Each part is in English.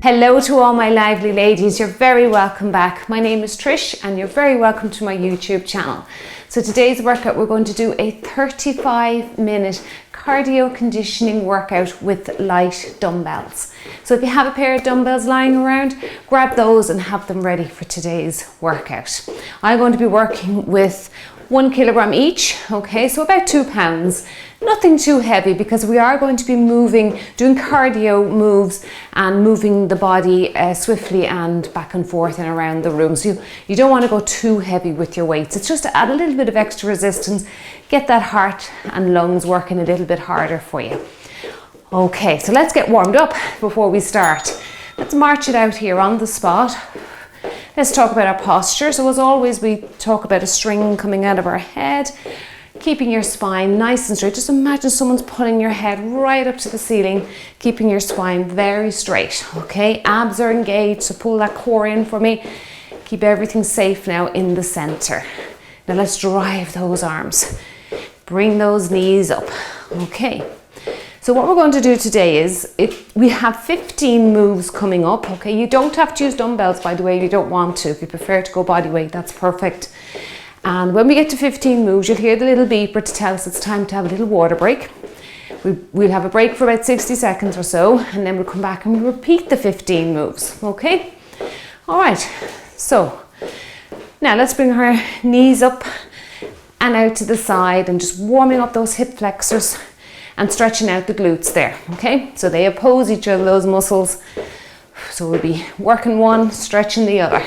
Hello to all my lively ladies, you're very welcome back. My name is Trish and you're very welcome to my YouTube channel. So today's workout, we're going to do a 35-minute cardio conditioning workout with light dumbbells. So if you have a pair of dumbbells lying around, grab those and have them ready for today's workout. I'm going to be working with 1 kilogram each, okay, so about 2 pounds. Nothing too heavy because we are going to be doing cardio moves and moving the body swiftly and back and forth and around the room. So you don't want to go too heavy with your weights. It's just to add a little bit of extra resistance, get that heart and lungs working a little bit harder for you. Okay, so let's get warmed up before we start. Let's march it out here on the spot. Let's talk about our posture. So as always, we talk about a string coming out of our head, keeping your spine nice and straight. Just imagine someone's pulling your head right up to the ceiling, keeping your spine very straight, okay? Abs are engaged, so pull that core in for me. Keep everything safe now in the center. Now let's drive those arms. Bring those knees up, okay? So what we're going to do today is, we have 15 moves coming up, okay? You don't have to use dumbbells, by the way, if you don't want to. If you prefer to go body weight, that's perfect. And when we get to 15 moves, you'll hear the little beeper to tell us it's time to have a little water break. We'll have a break for about 60 seconds or so, and then we'll come back and we'll repeat the 15 moves, okay? All right, so now let's bring our knees up and out to the side and just warming up those hip flexors and stretching out the glutes there, okay? So they oppose each other, those muscles. So we'll be working one, stretching the other.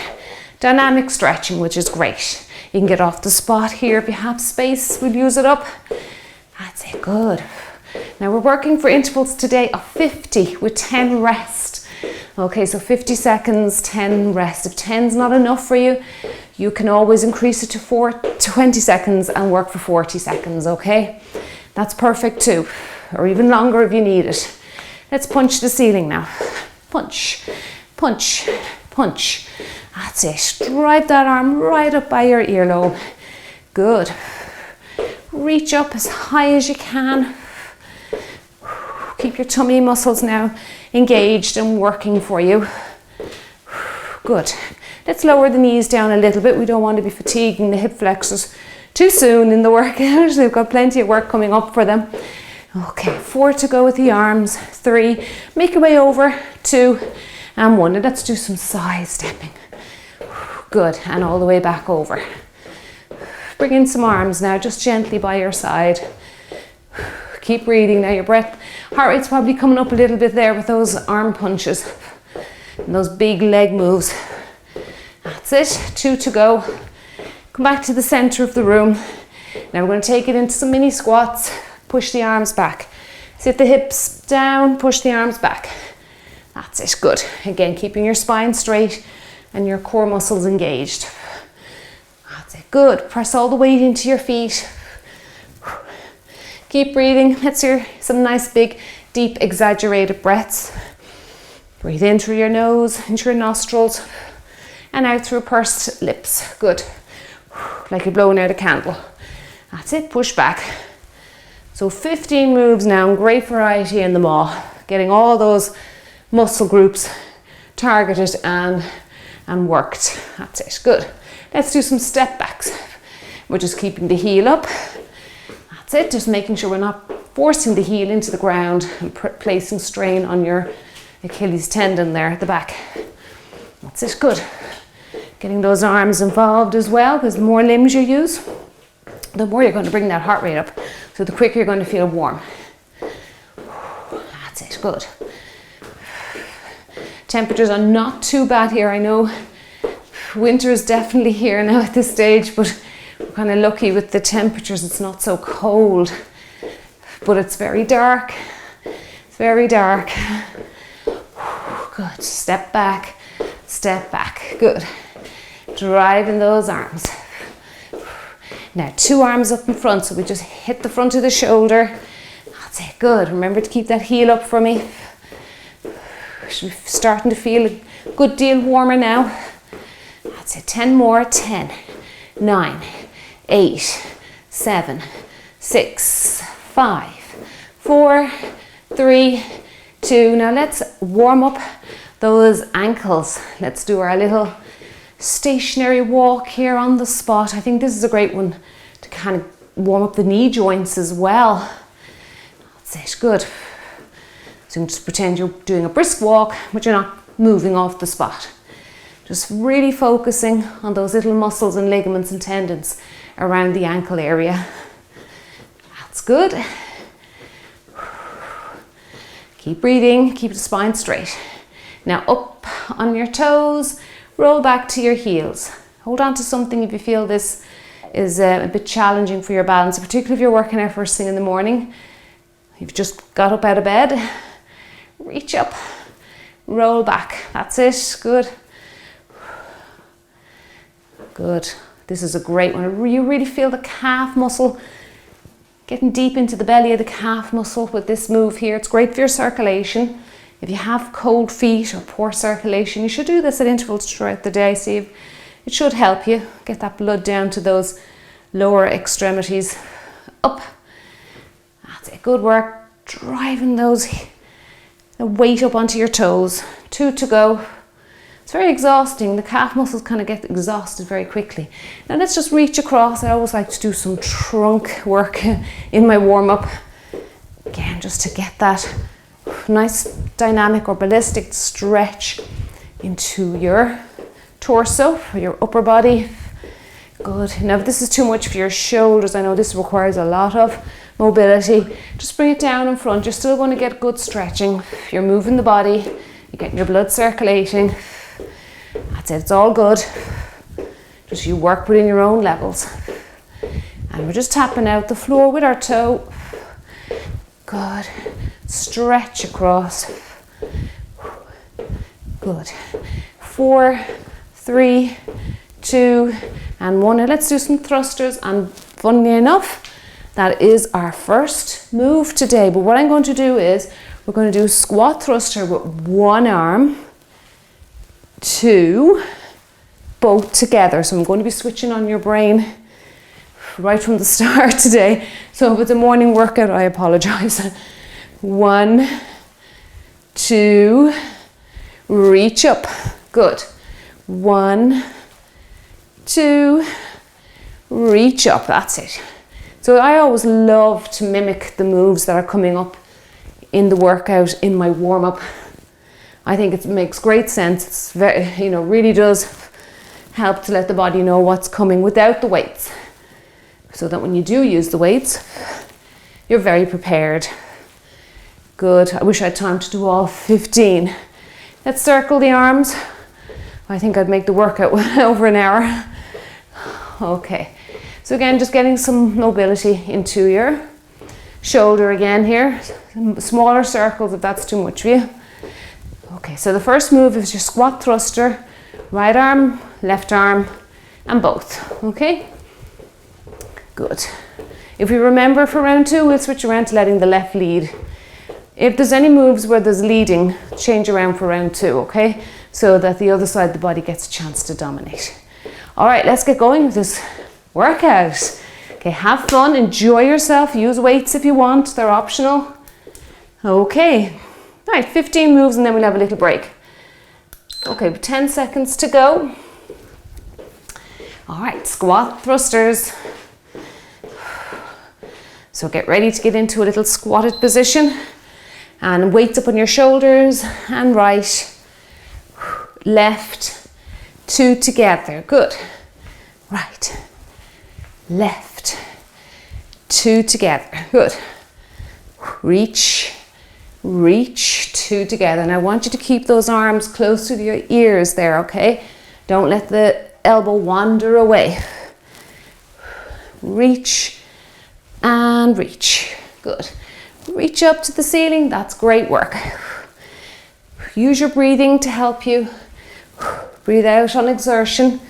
Dynamic stretching, which is great. You can get off the spot here if you have space, we'll use it up. That's it, good. Now we're working for intervals today of 50 with 10 rest. Okay, so 50 seconds, 10 rest. If 10's not enough for you, you can always increase it to 20 seconds and work for 40 seconds, okay? That's perfect too, or even longer if you need it. Let's punch the ceiling now. Punch, punch, punch. That's it. Drive that arm right up by your earlobe. Good. Reach up as high as you can. Keep your tummy muscles now engaged and working for you. Good. Let's lower the knees down a little bit. We don't want to be fatiguing the hip flexors too soon in the workout. They've got plenty of work coming up for them. Okay, 4 to go with the arms, 3, make your way over, 2, and 1. And let's do some side stepping. Good, and all the way back over. Bring in some arms now, just gently by your side. Keep breathing now, your breath, heart rate's probably coming up a little bit there with those arm punches and those big leg moves. That's it, 2 to go. Come back to the center of the room. Now we're going to take it into some mini squats. Push the arms back. Sit the hips down, push the arms back. That's it, good. Again, keeping your spine straight and your core muscles engaged. That's it, good. Press all the weight into your feet. Keep breathing. Let's hear some nice big, deep, exaggerated breaths. Breathe in through your nose, into your nostrils, and out through pursed lips. Good. Like you're blowing out a candle. That's it, push back. So 15 moves now, great variety in them all. Getting all those muscle groups targeted and worked. That's it, good. Let's do some step backs. We're just keeping the heel up. That's it, just making sure we're not forcing the heel into the ground and placing strain on your Achilles tendon there at the back. That's it, good. Getting those arms involved as well, because the more limbs you use, the more you're going to bring that heart rate up. So the quicker you're going to feel warm. That's it, good. Temperatures are not too bad here. I know winter is definitely here now at this stage, but we're kind of lucky with the temperatures. It's not so cold, but it's very dark. It's very dark. Good. Step back, good. Driving those arms. Now 2 arms up in front, so we just hit the front of the shoulder. That's it, good. Remember to keep that heel up for me. We're starting to feel a good deal warmer now. That's it, 10 more, 10, 9, 8, 7, 6, 5, 4, 3, 2. Now let's warm up those ankles. Let's do our little stationary walk here on the spot. I think this is a great one to kind of warm up the knee joints as well. That's it, good. So you can just pretend you're doing a brisk walk, but you're not moving off the spot. Just really focusing on those little muscles and ligaments and tendons around the ankle area. That's good. Keep breathing, keep the spine straight. Now up on your toes, roll back to your heels. Hold on to something if you feel this is a bit challenging for your balance, particularly if you're working out first thing in the morning. You've just got up out of bed, reach up, roll back. That's it, good. Good. This is a great one. You really feel the calf muscle getting deep into the belly of the calf muscle with this move here. It's great for your circulation. If you have cold feet or poor circulation, you should do this at intervals throughout the day. See, it should help you get that blood down to those lower extremities. Up. That's it. Good work. Driving the weight up onto your toes. 2 to go. It's very exhausting. The calf muscles kind of get exhausted very quickly. Now let's just reach across. I always like to do some trunk work in my warm-up. Again, just to get that nice dynamic or ballistic stretch into your torso or your upper body. Good. Now if this is too much for your shoulders, I know this requires a lot of mobility. Just bring it down in front. You're still going to get good stretching. You're moving the body. You're getting your blood circulating. That's it, it's all good. Just you work within your own levels. And we're just tapping out the floor with our toe. Good. Stretch across. Good. 4, 3, 2, and 1. Now let's do some thrusters, and funnily enough, that is our first move today. But what I'm going to do is we're going to do a squat thruster with one arm, 2, both together. So I'm going to be switching on your brain right from the start today. So if it's a morning workout, I apologize. 1, 2, reach up. Good. 1, 2, reach up. That's it. So I always love to mimic the moves that are coming up in the workout in my warm-up. I think it makes great sense. It's very, really does help to let the body know what's coming without the weights, so that when you do use the weights, you're very prepared. Good. I wish I had time to do all 15. Let's circle the arms. I think I'd make the workout over an hour. Okay. So again, just getting some mobility into your shoulder again here. Smaller circles if that's too much for you. Okay, so the first move is your squat thruster. Right arm, left arm, and both. Okay? Good. If we remember for round 2, we'll switch around to letting the left lead. If there's any moves where there's leading, change around for round 2, okay? So that the other side of the body gets a chance to dominate. All right, let's get going with this workout. Okay, have fun, enjoy yourself, use weights if you want, they're optional. Okay, right, 15 moves and then we'll have a little break. Okay, 10 seconds to go. All right, squat thrusters. So get ready to get into a little squatted position. And weights up on your shoulders, and right, left, 2 together, good. Right, left, 2 together, good. Reach, reach, 2 together. And I want you to keep those arms close to your ears there, okay? Don't let the elbow wander away. Reach and reach, good. Reach up to the ceiling, that's great work. Use your breathing to help you. Breathe out on exertion,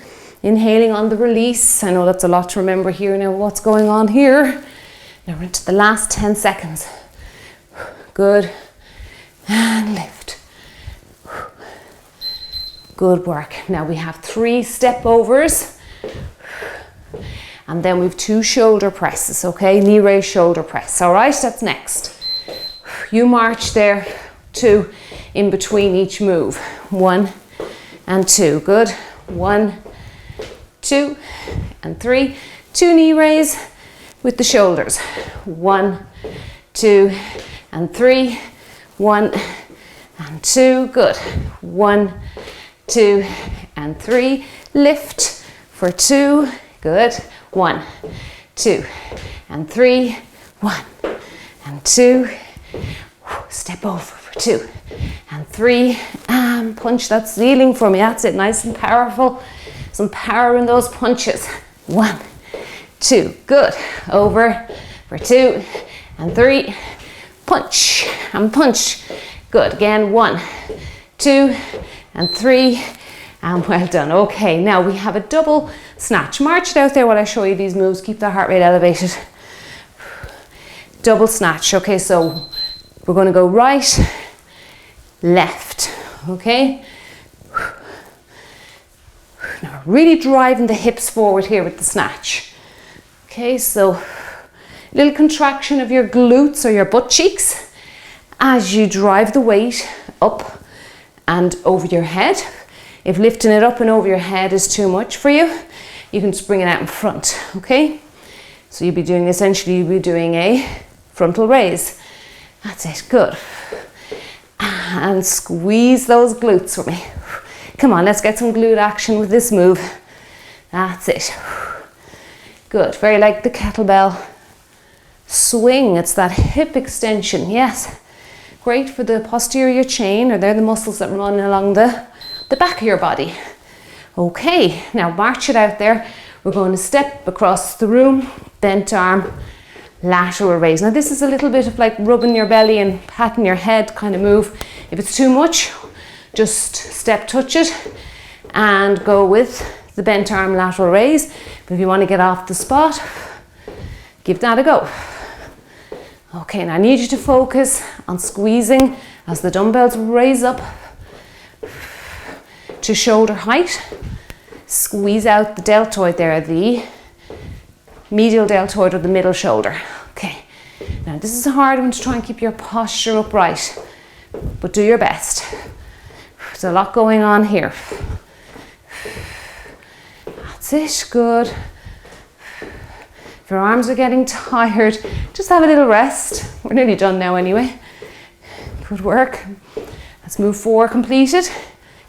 inhaling on the release. I know that's a lot to remember here now, what's going on here. Now we're into the last 10 seconds. Good, and lift. Good work. Now we have 3 step overs. And then we've 2 shoulder presses, okay? Knee raise shoulder press, all right? That's next. You march there 2 in between each move. 1 and 2. Good. 1, 2, and 3. 2 knee raise with the shoulders. 1, 2, and 3. 1 and 2. Good. 1, 2, and 3. Lift for 2. Good. 1, 2, and 3. 1 and 2. Step over for 2 and 3. And punch that ceiling for me. That's it. Nice and powerful. Some power in those punches. 1, 2. Good. Over for 2 and 3. Punch and punch. Good. Again. 1, 2, and 3. And well done. Okay, now we have a double snatch. March it out there while I show you these moves. Keep the heart rate elevated. Double snatch. Okay, so we're going to go right, left. Okay. Now really driving the hips forward here with the snatch. Okay, so a little contraction of your glutes or your butt cheeks as you drive the weight up and over your head. If lifting it up and over your head is too much for you, you can just bring it out in front, okay? So you'll be doing, essentially you'll be doing a frontal raise. That's it, good. And squeeze those glutes for me. Come on, let's get some glute action with this move. That's it. Good, very like the kettlebell swing. It's that hip extension, yes. Great for the posterior chain, or they're the muscles that run along the back of your body. Okay, now march it out there. We're going to step across the room, bent arm, lateral raise. Now this is a little bit of like rubbing your belly and patting your head kind of move. If it's too much, just step touch it and go with the bent arm lateral raise. But if you want to get off the spot, give that a go. Okay, now I need you to focus on squeezing as the dumbbells raise up to shoulder height. Squeeze out the deltoid there, the medial deltoid or the middle shoulder. Okay, now this is a hard one to try and keep your posture upright, but do your best. There's a lot going on here. That's it, good. If your arms are getting tired, just have a little rest. We're nearly done now anyway. Good work. Let's move forward, completed.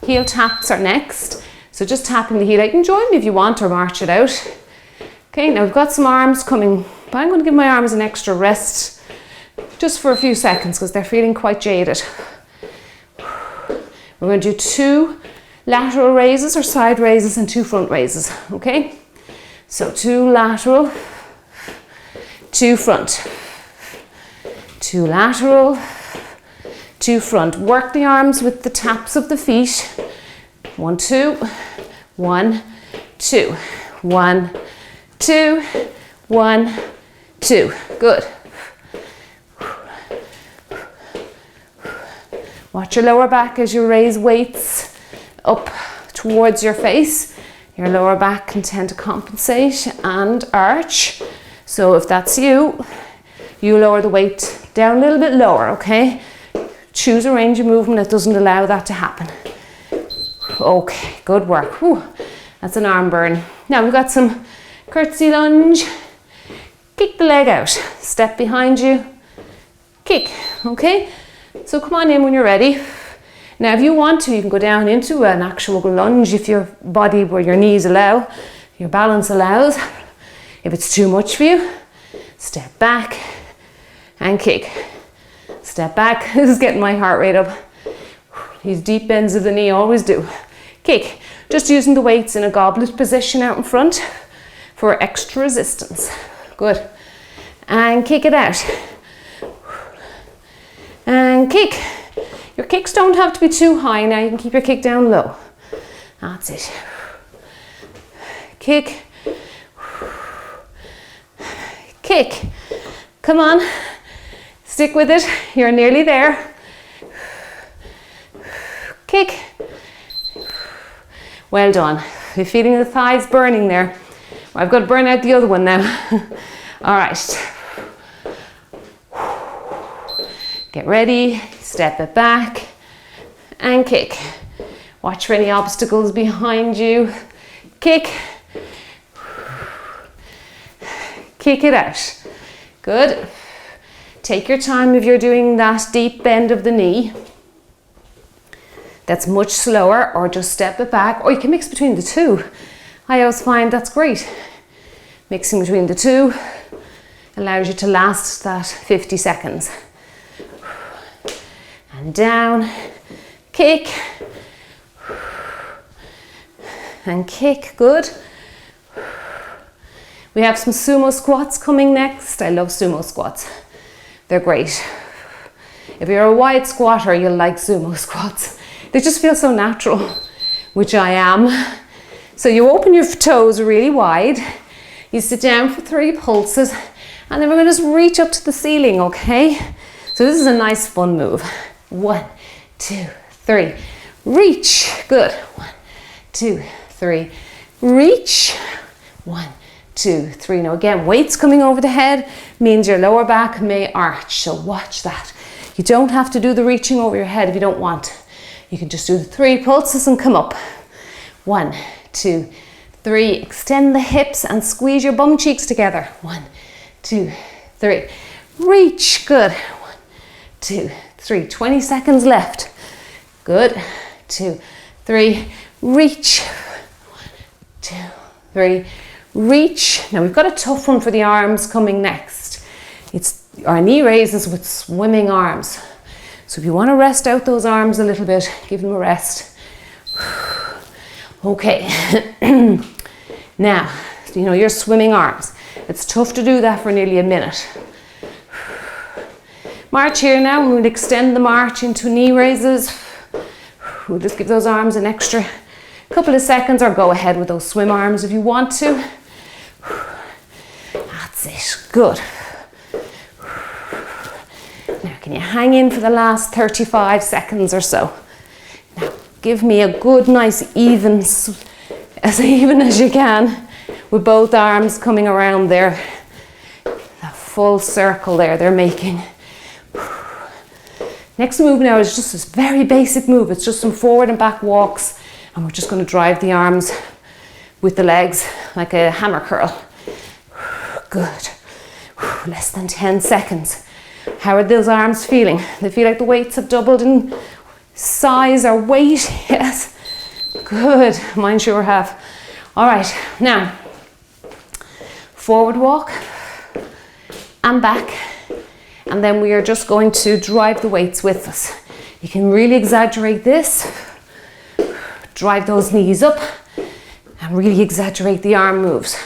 Heel taps are next. So just tapping the heel. You can join me if you want or march it out. Okay, now we've got some arms coming, but I'm going to give my arms an extra rest just for a few seconds because they're feeling quite jaded. We're going to do 2 lateral raises or side raises and 2 front raises, okay? So 2 lateral, 2 front, 2 lateral, 2 front. Work the arms with the taps of the feet. 1, 2, 1, 2, 1, 2, 1, 2. Good. Watch your lower back as you raise weights up towards your face. Your lower back can tend to compensate and arch. So if that's you, you lower the weight down a little bit lower, okay? Choose a range of movement that doesn't allow that to happen. Okay, good work. Whew, that's an arm burn. Now we've got some curtsy lunge. Kick the leg out. Step behind you. Kick, okay? So come on in when you're ready. Now if you want to, you can go down into an actual lunge if your body, where your knees allow, your balance allows. If it's too much for you, step back and kick. Step back. This is getting my heart rate up. These deep bends of the knee always do. Kick. Just using the weights in a goblet position out in front for extra resistance. Good. And kick it out. And kick. Your kicks don't have to be too high now. You can keep your kick down low. That's it. Kick. Kick. Come on. Stick with it. You're nearly there. Kick. Well done. You're feeling the thighs burning there. Well, I've got to burn out the other one now. All right. Get ready. step it back and kick. Watch for any obstacles behind you. Kick. Kick it out. Good. Take your time if you're doing that deep bend of the knee. That's much slower, or just step it back, or you can mix between the two. I always find that's great. Mixing between the two allows you to last that 50 seconds. And down, kick, and kick, good. We have some sumo squats coming next. I love sumo squats. They're great. If you're a wide squatter, you'll like sumo squats. They just feel so natural, which I am. So you open your toes really wide, you sit down for 3 pulses, and then we're going to just reach up to the ceiling, okay? So this is a nice fun move. 1, 2, 3, reach, good. 1, 2, 3, reach. 1, 2, 3. Now again, weights coming over the head means your lower back may arch, so watch that. You don't have to do the reaching over your head if you don't want. You can just do the 3 pulses and come up. 1, 2, 3. Extend the hips and squeeze your bum cheeks together. 1, 2, 3. Reach, good. 1, 2, 3. 20 seconds left. Good. 2, 3. Reach. 1, 2, 3. Reach. Now we've got a tough one for the arms coming next. It's our knee raises with swimming arms. So if you want to rest out those arms a little bit, give them a rest. Okay. Now, you know, your swimming arms. It's tough to do that for nearly a minute. March here now. We'll extend the march into knee raises. We'll just give those arms an extra couple of seconds, or go ahead with those swim arms if you want to. That's it. Good. Now, can you hang in for the last 35 seconds or so? Now, give me a good, nice, as even as you can, with both arms coming around there. The full circle there they're making. Next move now is just this very basic move. It's just some forward and back walks, and we're just going to drive the arms with the legs like a hammer curl. Good. Less than 10 seconds. How are those arms feeling? They feel like the weights have doubled in size or weight? Yes. Good. Mine sure have. All right. Now, forward walk and back. And then we are just going to drive the weights with us. You can really exaggerate this. Drive those knees up and really exaggerate the arm moves.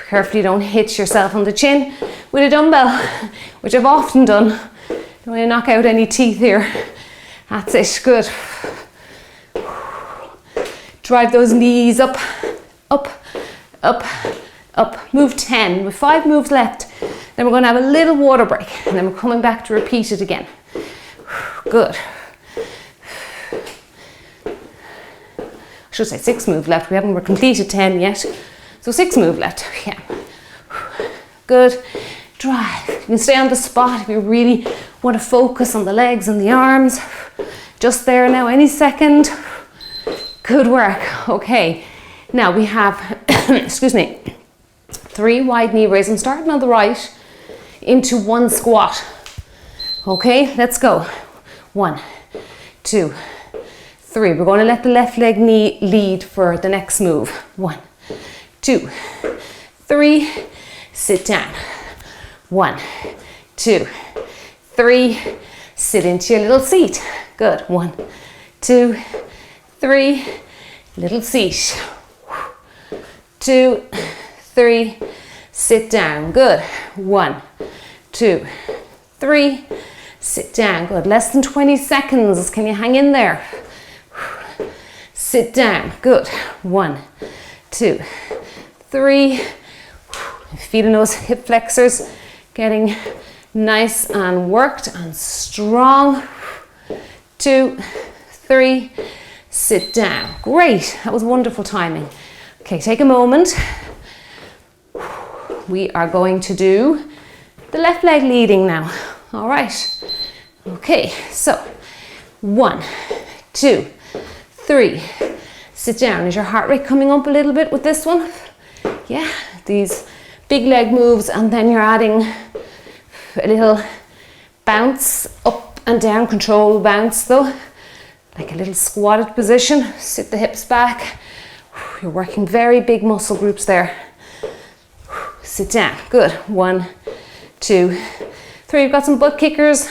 Carefully don't hit yourself on the chin with a dumbbell, which I've often done. Don't want to knock out any teeth here. That's it, good. Drive those knees up, up, up, up. Move 10, with 5 moves left. Then we're going to have a little water break, and then we're coming back to repeat it again. Good. I should say 6 moves left. We haven't completed 10 yet. So 6 moves left. Yeah. Good. Drive. You can stay on the spot if you really want to focus on the legs and the arms. Just there now, any second. Good work. Okay. Now we have, excuse me, 3 wide knee raises. I'm starting on the right into 1 squat. Okay, let's go. 1, 2, 3. We're going to let the left leg knee lead for the next move. 1, 2, 3. Sit down. 1, 2, 3. Sit into your little seat. Good. 1, 2, 3. Little seat. 2, 3. Sit down. Good. 1, 2, 3. Sit down. Good. Less than 20 seconds. Can you hang in there? Sit down. Good. 1, 2, 3. Feeling those hip flexors getting nice and worked and strong. 2, 3. Sit down. Great. That was wonderful timing. Okay, take a moment. We are going to do the left leg leading now. All right. Okay, so 1, 2, 3. Sit down. Is your heart rate coming up a little bit with this one? Yeah, these big leg moves, and then you're adding a little bounce up and down, control bounce though, like a little squatted position. Sit the hips back. You're working very big muscle groups there. Sit down. Good. 1, 2, 3. We've got some butt kickers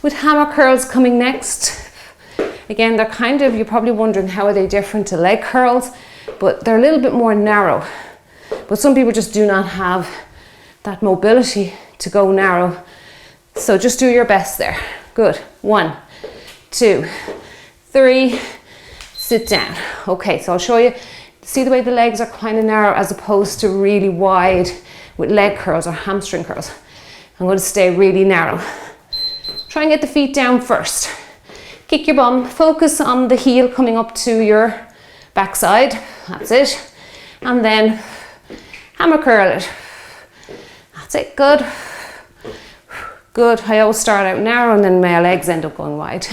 with hammer curls coming next. Again, they're kind of, you're probably wondering how are they different to leg curls, but they're a little bit more narrow. But some people just do not have that mobility to go narrow. So just do your best there. Good. 1, 2, 3. Sit down. Okay, so I'll show you. See the way the legs are kind of narrow as opposed to really wide with leg curls or hamstring curls. I'm going to stay really narrow. Try and get the feet down first. Kick your bum. Focus on the heel coming up to your backside. That's it. And then hammer curl it. That's it. Good. Good. I always start out narrow and then my legs end up going wide.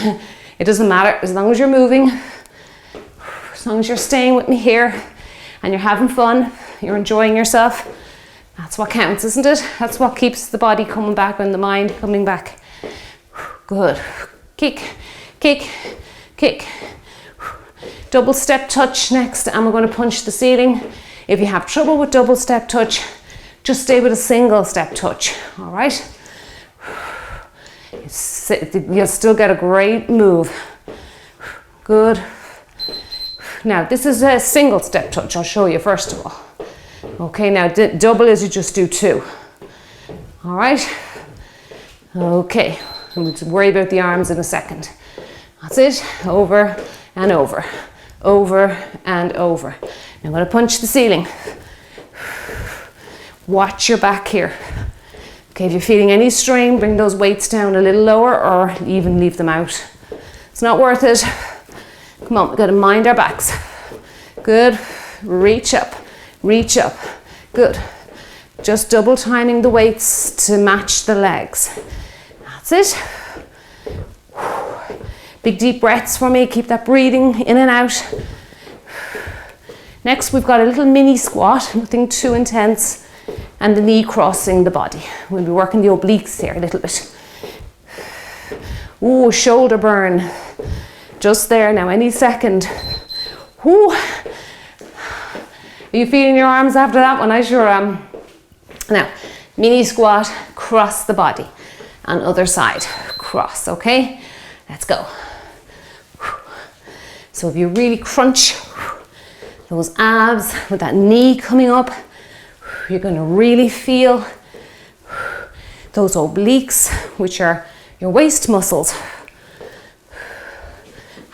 It doesn't matter as long as you're moving, as long as you're staying with me here and you're having fun, you're enjoying yourself. That's what counts, isn't it? That's what keeps the body coming back and the mind coming back. Good. Kick, kick, kick. Double step touch next, and we're going to punch the ceiling. If you have trouble with double step touch, just stay with a single step touch. All right. You'll still get a great move. Good. Now this is a single step touch. I'll show you first of all. Okay, now double is you just do 2. All right. Okay, and we'll worry about the arms in a second. That's it. Over and over, over and over. Now I'm going to punch the ceiling. Watch your back here. Okay, if you're feeling any strain, bring those weights down a little lower or even leave them out. It's not worth it. Come on, we've got to mind our backs. Good. Reach up, reach up. Good. Just double timing the weights to match the legs. That's it. Big deep breaths for me. Keep that breathing in and out. Next, we've got a little mini squat, nothing too intense. And the knee crossing the body. We'll be working the obliques here a little bit. Ooh, shoulder burn. Just there now, any second. Ooh. Are you feeling your arms after that one? I sure am. Now, mini squat, cross the body. And other side, cross, okay? Let's go. So if you really crunch those abs with that knee coming up, you're going to really feel those obliques, which are your waist muscles.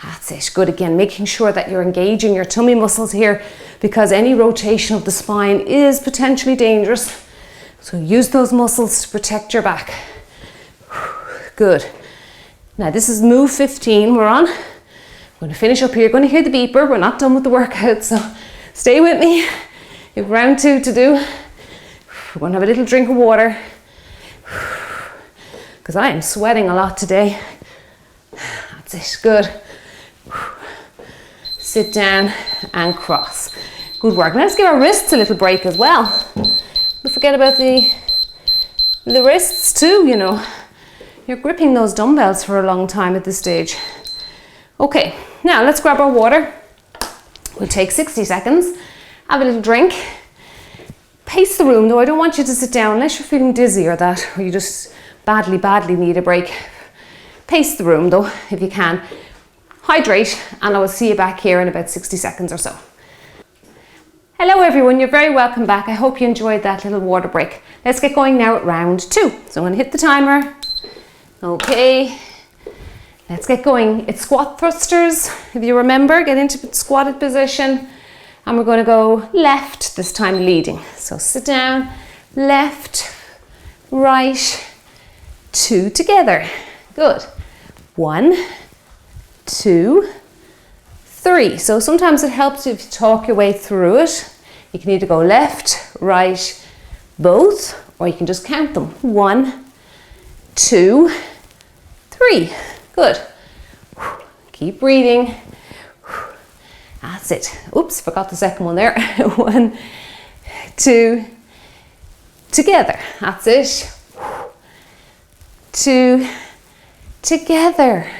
That's it. Good. Again, making sure that you're engaging your tummy muscles here because any rotation of the spine is potentially dangerous. So use those muscles to protect your back. Good. Now this is move 15 we're on. I'm going to finish up here. You're going to hear the beeper. We're not done with the workout, so stay with me. You have round 2 to do. We're going to have a little drink of water because I am sweating a lot today. That's it. Good. Sit down and cross. Good work. Now let's give our wrists a little break as well. Don't forget about the wrists too, you know. You're gripping those dumbbells for a long time at this stage. Okay, now let's grab our water. We'll take 60 seconds, have a little drink. Pace the room though. I don't want you to sit down unless you're feeling dizzy or that, or you just badly need a break. Pace the room though, if you can. Hydrate, and I will see you back here in about 60 seconds or so. Hello everyone, you're very welcome back. I hope you enjoyed that little water break. Let's get going now at round 2. So I'm going to hit the timer. Okay, let's get going. It's squat thrusters. If you remember, get into squatted position. And we're going to go left, this time leading. So sit down, left, right, 2 together. Good. 1, 2, 3. So sometimes it helps if you talk your way through it. You can either go left, right, both, or you can just count them. 1, 2, 3. Good. Keep breathing. That's it. Oops, forgot the second one there. 1, 2, together. That's it. 2, together.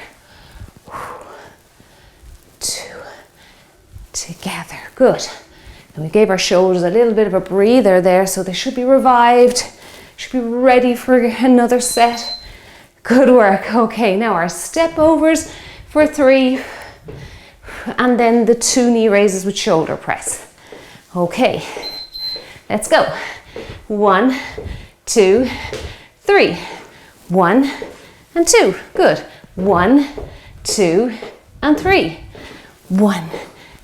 2, together. Good. And we gave our shoulders a little bit of a breather there, so they should be revived. Should be ready for another set. Good work. Okay, now our step overs for 3. And then the 2 knee raises with shoulder press. Okay, let's go. 1, 2, 3. 1 and 2. Good. 1, 2 and 3. 1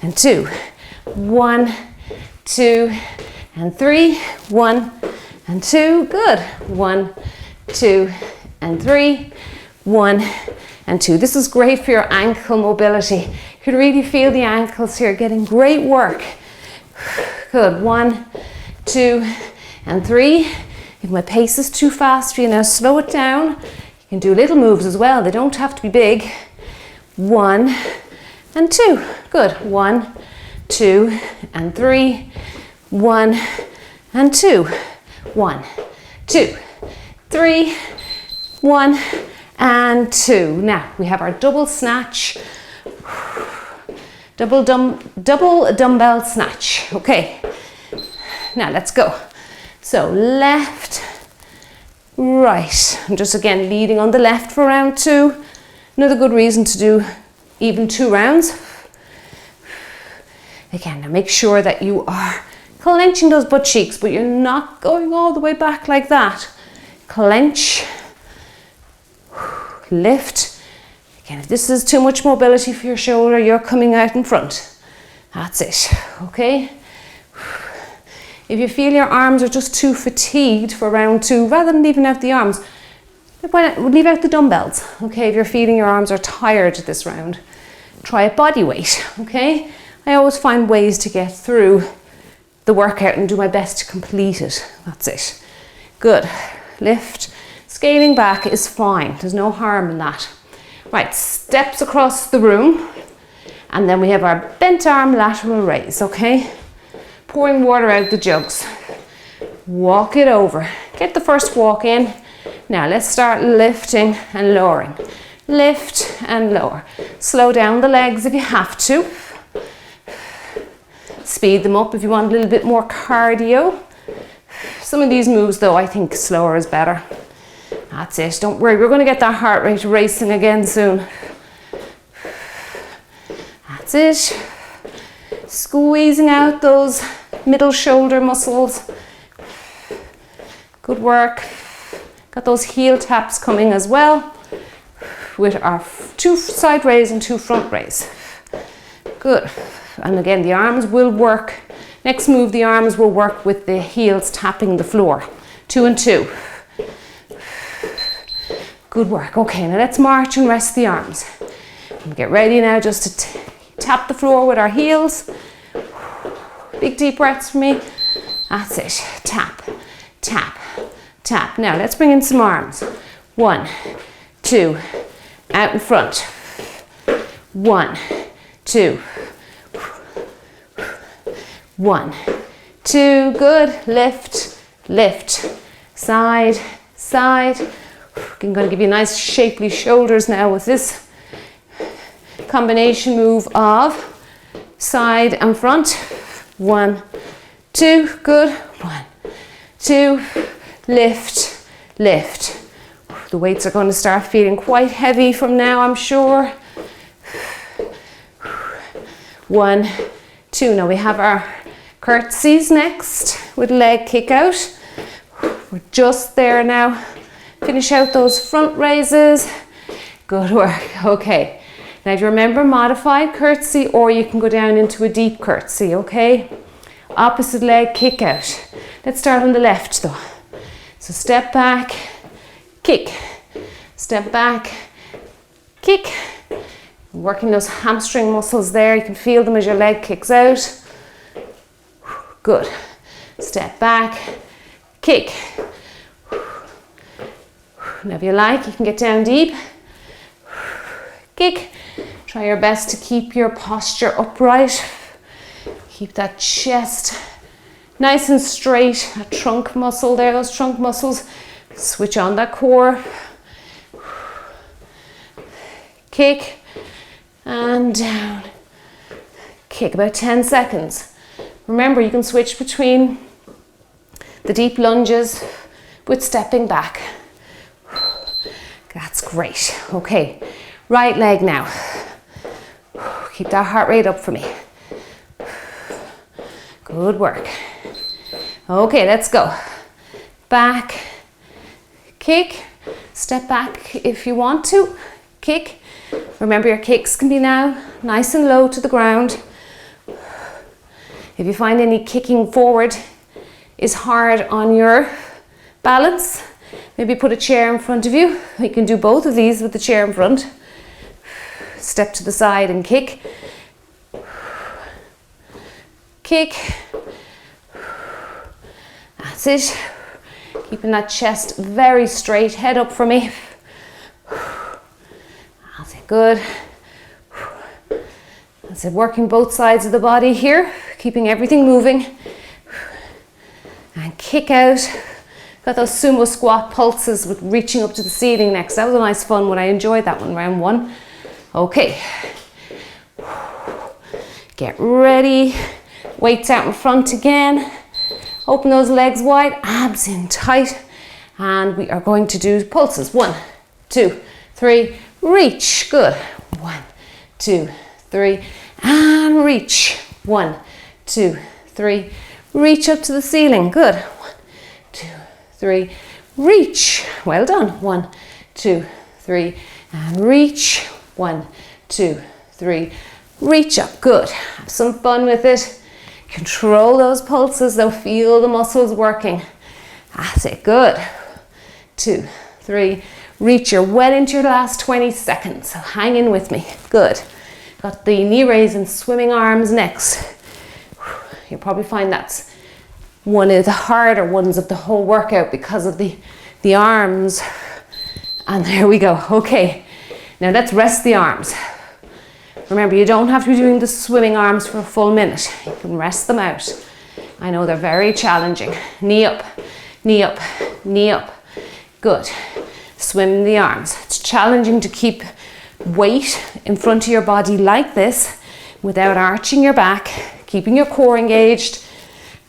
and 2. 1, 2 and 3. 1 and 2. Good. 1, 2 and 3. 1 and 2. This is great for your ankle mobility. You can really feel the ankles here getting great work. Good. 1, 2 and 3. If my pace is too fast for you now, slow it down. You can do little moves as well. They don't have to be big. 1 and 2. Good. 1, 2 and 3. 1 and 2. 1, 2, 3. 1 and 2. Now we have our double snatch. Double dumbbell snatch. Okay. Now let's go. So left, right. I'm just again leading on the left for round 2. Another good reason to do even 2 rounds. Again, now make sure that you are clenching those butt cheeks, but you're not going all the way back like that. Clench, lift. Again, if this is too much mobility for your shoulder, you're coming out in front. That's it, okay? If you feel your arms are just too fatigued for round 2, rather than leaving out the arms, why not leave out the dumbbells, okay? If you're feeling your arms are tired this round, try a body weight, okay? I always find ways to get through the workout and do my best to complete it. That's it. Good. Lift. Scaling back is fine. There's no harm in that. Right, steps across the room. And then we have our bent arm lateral raise, okay? Pouring water out the jugs. Walk it over. Get the first walk in. Now let's start lifting and lowering. Lift and lower. Slow down the legs if you have to. Speed them up if you want a little bit more cardio. Some of these moves though, I think slower is better. That's it. Don't worry, we're going to get that heart rate racing again soon. That's it. Squeezing out those middle shoulder muscles. Good work. Got those heel taps coming as well with our 2 side raise and 2 front raise. Good. And again, the arms will work. Next move, the arms will work with the heels tapping the floor. 2 and 2. Good work. Okay, now let's march and rest the arms. And get ready now just to tap the floor with our heels. Big deep breaths for me. That's it. Tap, tap, tap. Now let's bring in some arms. 1, 2, out in front. 1, 2. 1, 2, good. Lift, lift. Side, side. I'm going to give you nice shapely shoulders now with this combination move of side and front. 1, 2, good. 1, 2, lift, lift. The weights are going to start feeling quite heavy from now, I'm sure. 1, 2. Now we have our curtsies next with leg kick out. We're just there now. Finish out those front raises. Good work. Okay. Now if you remember, modified curtsy, or you can go down into a deep curtsy, okay? Opposite leg kick out. Let's start on the left though. So step back, kick. Step back, kick. Working those hamstring muscles there. You can feel them as your leg kicks out. Good. Step back, kick. Now if you like, you can get down deep kick. Try your best to keep your posture upright. Keep that chest nice and straight, that trunk muscle there, those trunk muscles. Switch on that core. Kick and down. Kick, about 10 seconds. Remember, you can switch between the deep lunges with stepping back. That's great. Okay, right leg now. Keep that heart rate up for me. Good work. Okay, let's go. Back, kick, step back if you want to, kick. Remember, your kicks can be now nice and low to the ground. If you find any kicking forward is hard on your balance, maybe put a chair in front of you. You can do both of these with the chair in front. Step to the side and kick. Kick. That's it. Keeping that chest very straight, head up for me. That's it, good. That's it, working both sides of the body here, keeping everything moving. And kick out. Got those sumo squat pulses with reaching up to the ceiling next. That was a nice fun one. I enjoyed that one, round one. Okay. Get ready. Weights out in front again. Open those legs wide, abs in tight. And we are going to do pulses. 1, 2, 3, reach. Good. 1, 2, 3, and reach. 1, 2, 3, reach up to the ceiling. Good. 1, 2, 3, reach. Well done. 1, 2, 3, and reach. 1, 2, 3, reach up. Good. Have some fun with it. Control those pulses though. Feel the muscles working. That's it. Good. 2, 3, reach. You're well into your last 20 seconds. So hang in with me. Good. Got the knee raise and swimming arms next. You'll probably find that's one of the harder ones of the whole workout because of the arms. And there we go. Okay. Now let's rest the arms. Remember, you don't have to be doing the swimming arms for a full minute. You can rest them out. I know they're very challenging. Knee up, knee up, knee up. Good. Swim the arms. It's challenging to keep weight in front of your body like this without arching your back, keeping your core engaged,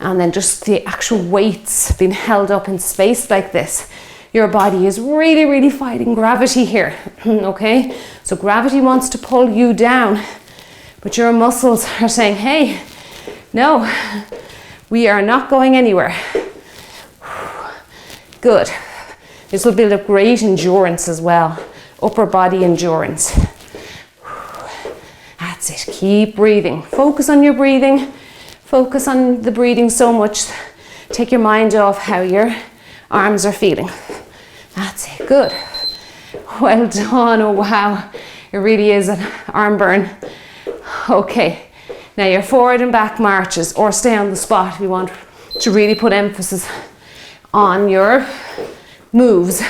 and then just the actual weights being held up in space like this. Your body is really, really fighting gravity here, okay? So gravity wants to pull you down, but your muscles are saying, hey, no, we are not going anywhere. Good. This will build up great endurance as well, upper body endurance. That's it, keep breathing. Focus on your breathing. Focus on the breathing so much. Take your mind off how your arms are feeling. That's it, good. Well done, oh wow. It really is an arm burn. Okay, now your forward and back marches, or stay on the spot if you want to really put emphasis on your moves.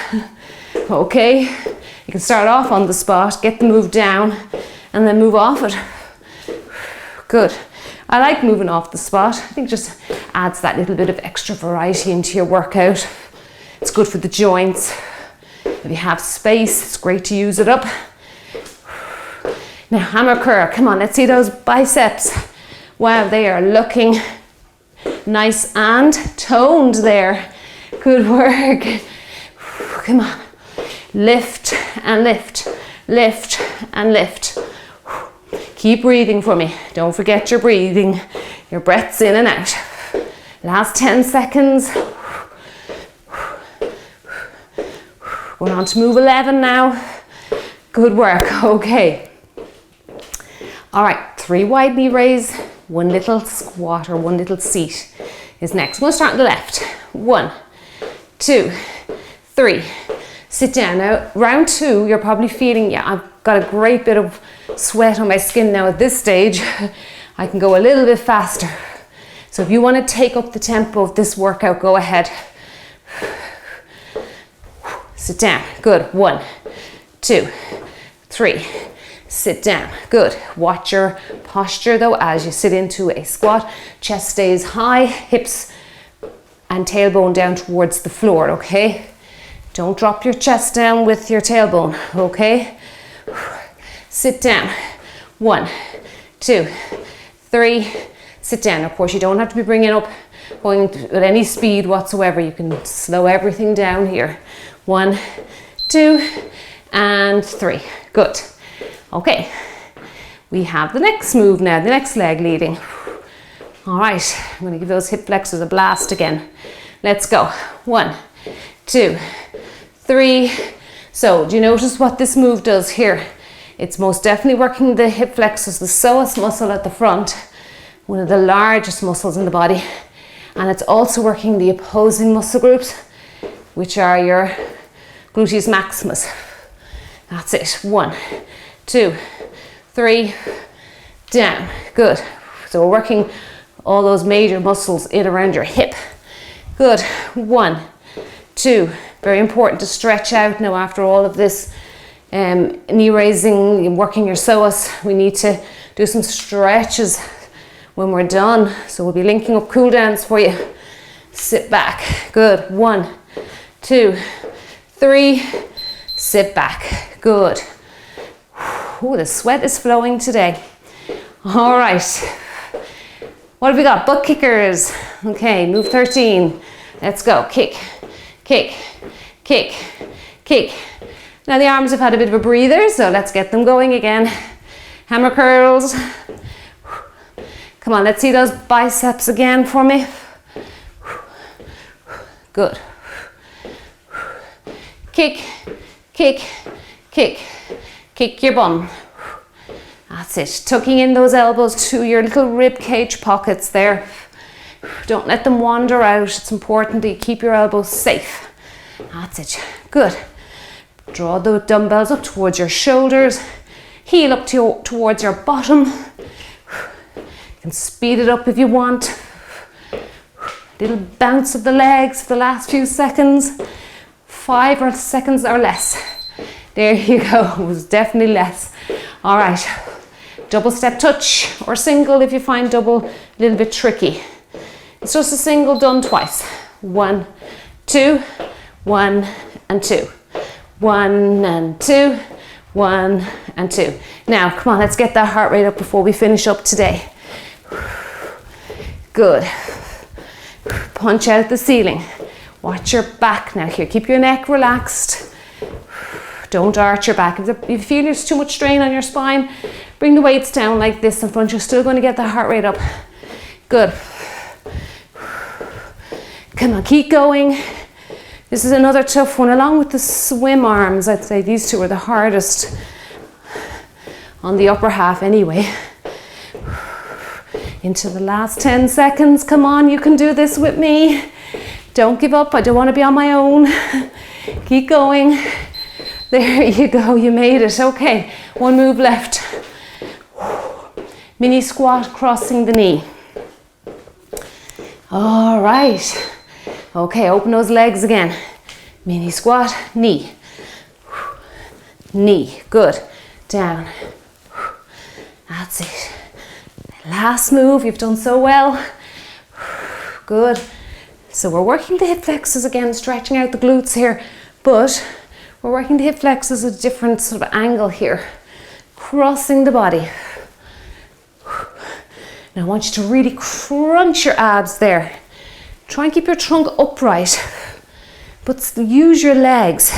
Okay, you can start off on the spot, get the move down, and then move off it. Good. I like moving off the spot. I think it just adds that little bit of extra variety into your workout. It's good for the joints. If you have space, it's great to use it up. Now hammer curl, come on, let's see those biceps. Wow, they are looking nice and toned there. Good work. Come on, lift and lift, lift and lift. Keep breathing for me. Don't forget your breathing, your breaths in and out. Last 10 seconds. Going on to move 11 now. Good work, okay. All right, 3 wide knee raise, 1 little squat or 1 little seat is next. We'll start on the left. 1, 2, 3. Sit down. Now, round 2, you're probably feeling, yeah, I've got a great bit of sweat on my skin now at this stage. I can go a little bit faster. So if you want to take up the tempo of this workout, go ahead. Sit down. Good. 1, 2, 3. sit down. Good. Watch your posture though as you sit into a squat. Chest stays high, hips and tailbone down towards the floor, okay? Don't drop your chest down with your tailbone, okay? Sit down. 1, 2, 3, sit down. Of course, you don't have to be bringing up, going at any speed whatsoever. You can slow everything down here. 1, 2, and 3. Good. Okay, we have the next move now, the next leg leading. All right, I'm going to give those hip flexors a blast again. Let's go. 1, 2, 3. So, do you notice what this move does here? It's most definitely working the hip flexors, the psoas muscle at the front, one of the largest muscles in the body. And it's also working the opposing muscle groups, which are your gluteus maximus. That's it. 1, 2, 3, down. Good. So we're working all those major muscles in around your hip. Good. 1, 2. Very important to stretch out now after all of this knee raising, working your psoas. We need to do some stretches when we're done. So we'll be linking up cool downs for you. Sit back. Good. 1, 2, 3. Sit back. Good. Ooh, the sweat is flowing today. All right. What have we got? Butt kickers. Okay, move 13. Let's go. Kick, kick, kick, kick. Now the arms have had a bit of a breather, so let's get them going again. Hammer curls. Come on, let's see those biceps again for me. Good. Kick, kick, kick, kick your bum. That's it. Tucking in those elbows to your little rib cage pockets there. Don't let them wander out. It's important that you keep your elbows safe. That's it. Good. Draw the dumbbells up towards your shoulders. Heel up towards your bottom. You can speed it up if you want. Little bounce of the legs for the last few seconds. 5 seconds or less. There you go. It was definitely less. All right. Double step touch or single if you find double a little bit tricky. It's just a single done twice. 1, 2, 1 and 2. 1 and 2, 1 and 2. Now, come on, let's get that heart rate up before we finish up today. Good. Punch out the ceiling. Watch your back now here. Keep your neck relaxed. Don't arch your back. If you feel there's too much strain on your spine, bring the weights down like this in front. You're still going to get the heart rate up. Good. Come on, keep going. This is another tough one, along with the swim arms. I'd say these two are the hardest on the upper half anyway. Into the last 10 seconds. Come on, you can do this with me. Don't give up. I don't want to be on my own. Keep going. There you go, you made it. Okay, one move left. Mini squat, crossing the knee. All right. Okay, open those legs again. Mini squat, knee. Knee, good. Down. That's it. Last move, you've done so well. Good. So we're working the hip flexors again, stretching out the glutes here, but we're working the hip flexors at a different sort of angle here. Crossing the body. Now I want you to really crunch your abs there. Try and keep your trunk upright, but use your legs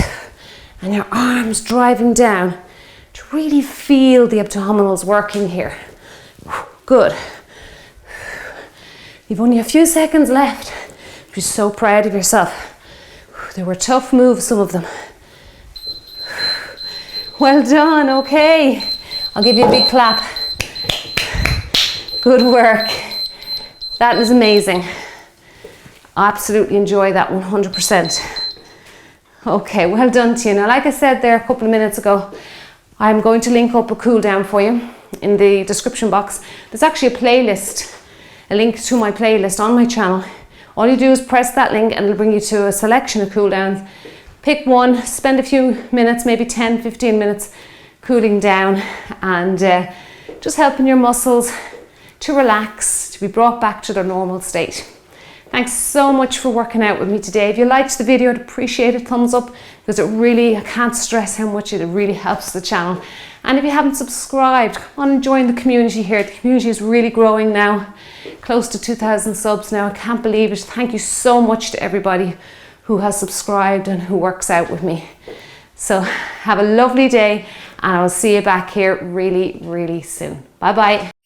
and your arms driving down to really feel the abdominals working here. Good. You've only a few seconds left. You're so proud of yourself. They were tough moves, some of them. Well done, okay. I'll give you a big clap. Good work. That is amazing. Absolutely enjoy that 100%. Okay, well done to you. Now, like I said there a couple of minutes ago, I'm going to link up a cool down for you in the description box. There's actually a playlist, a link to my playlist on my channel. All you do is press that link and it'll bring you to a selection of cool downs. Pick one, spend a few minutes, maybe 10, 15 minutes, cooling down and just helping your muscles to relax, to be brought back to their normal state. Thanks so much for working out with me today. If you liked the video, I'd appreciate a thumbs up, because I can't stress how much it really helps the channel. And if you haven't subscribed, come on and join the community here. The community is really growing now, close to 2,000 subs now. I can't believe it. Thank you so much to everybody who has subscribed and who works out with me. So have a lovely day, and I will see you back here really, really soon. Bye bye.